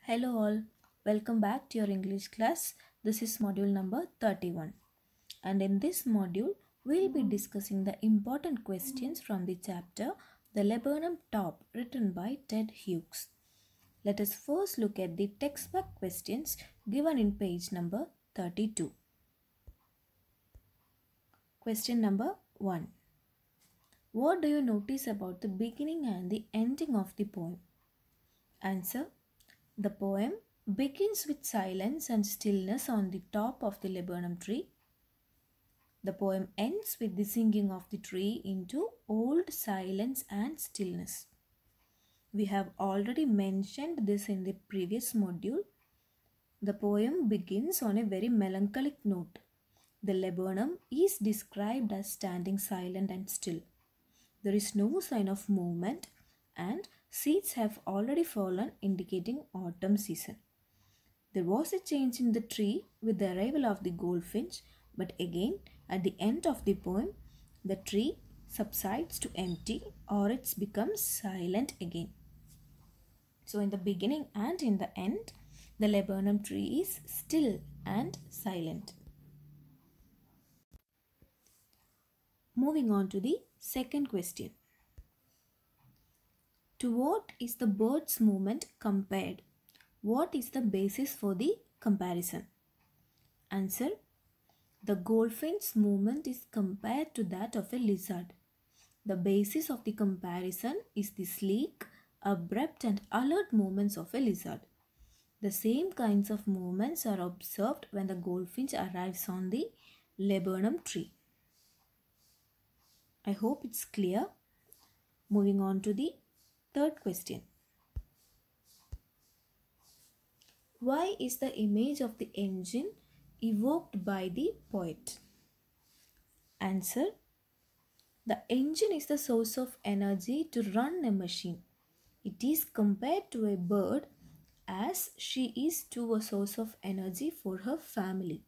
Hello all, welcome back to your English class. This is module number 31, and in this module we'll be discussing the important questions from the chapter The Laburnum Top, written by Ted Hughes. Let us first look at the textbook questions given in page number 32. Question number 1. What do you notice about the beginning and the ending of the poem? Answer. The poem begins with silence and stillness on the top of the laburnum tree. The poem ends with the singing of the tree into old silence and stillness. We have already mentioned this in the previous module. The poem begins on a very melancholic note. The laburnum is described as standing silent and still. There is no sign of movement and seeds have already fallen, indicating autumn season. There was a change in the tree with the arrival of the goldfinch, but again at the end of the poem, the tree subsides to empty or it becomes silent again. So in the beginning and in the end, the laburnum tree is still and silent. Moving on to the second question. To what is the bird's movement compared? What is the basis for the comparison? Answer. The goldfinch's movement is compared to that of a lizard. The basis of the comparison is the sleek, abrupt and alert movements of a lizard. The same kinds of movements are observed when the goldfinch arrives on the laburnum tree. I hope it's clear. Moving on to the third question. Why is the image of the engine evoked by the poet? Answer. The engine is the source of energy to run a machine. It is compared to a bird as she is to a source of energy for her family.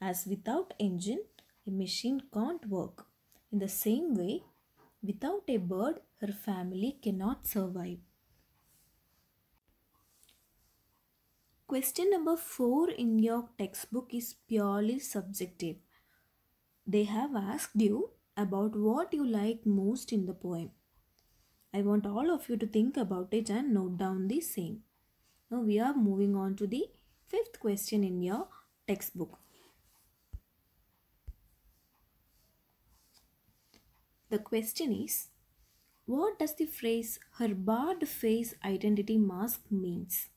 As without engine, a machine can't work. In the same way, without a bird, her family cannot survive. Question number 4 in your textbook is purely subjective. They have asked you about what you like most in the poem. I want all of you to think about it and note down the same. Now we are moving on to the fifth question in your textbook. The question is, what does the phrase "her barred face identity mask" means?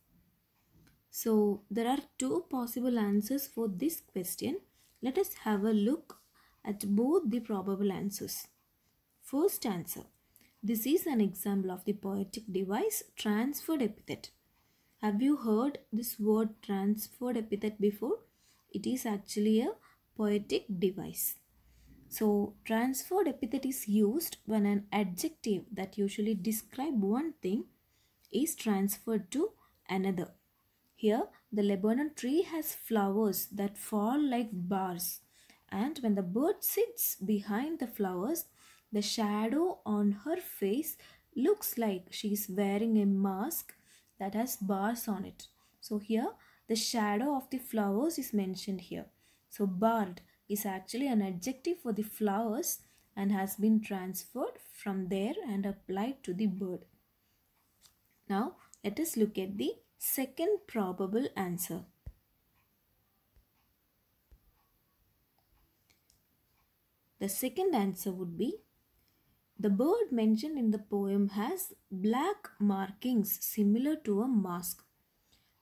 So there are two possible answers for this question. Let us have a look at both the probable answers. First answer. This is an example of the poetic device transferred epithet. Have you heard this word transferred epithet before? It is actually a poetic device. So transferred epithet is used when an adjective that usually describes one thing is transferred to another. Here, the laburnum tree has flowers that fall like bars, and when the bird sits behind the flowers, the shadow on her face looks like she is wearing a mask that has bars on it. So here, the shadow of the flowers is mentioned here. So barred is actually an adjective for the flowers and has been transferred from there and applied to the bird. Now, let us look at the second probable answer. The second answer would be, the bird mentioned in the poem has black markings similar to a mask.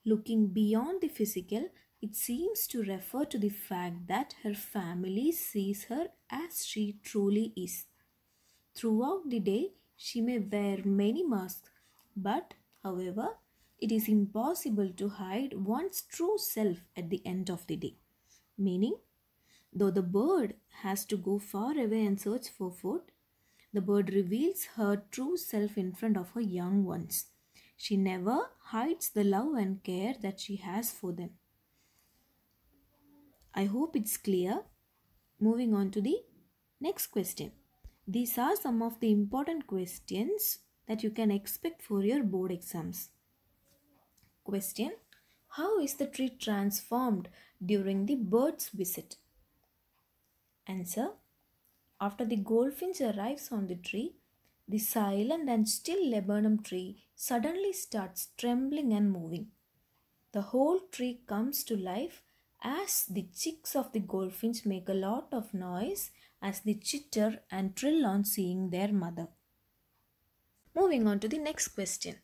Looking beyond the physical, it seems to refer to the fact that her family sees her as she truly is. Throughout the day, she may wear many masks, but, however, it is impossible to hide one's true self at the end of the day. Meaning, though the bird has to go far away and search for food, the bird reveals her true self in front of her young ones. She never hides the love and care that she has for them. I hope it's clear. Moving on to the next question. These are some of the important questions that you can expect for your board exams. Question: how is the tree transformed during the bird's visit? Answer: after the goldfinch arrives on the tree, the silent and still laburnum tree suddenly starts trembling and moving. The whole tree comes to life as the chicks of the goldfinch make a lot of noise as they chitter and trill on seeing their mother. Moving on to the next question.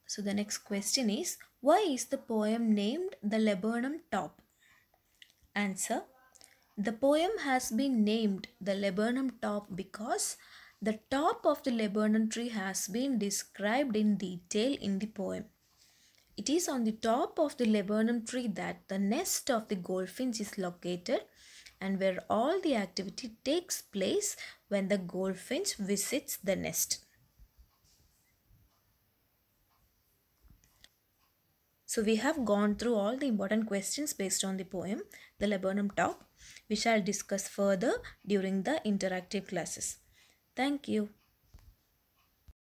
So the next question is, why is the poem named The Laburnum Top? Answer: the poem has been named The Laburnum Top because the top of the laburnum tree has been described in detail in the poem. It is on the top of the laburnum tree that the nest of the goldfinch is located and where all the activity takes place when the goldfinch visits the nest. So we have gone through all the important questions based on the poem, The Laburnum Top. We shall discuss further during the interactive classes. Thank you.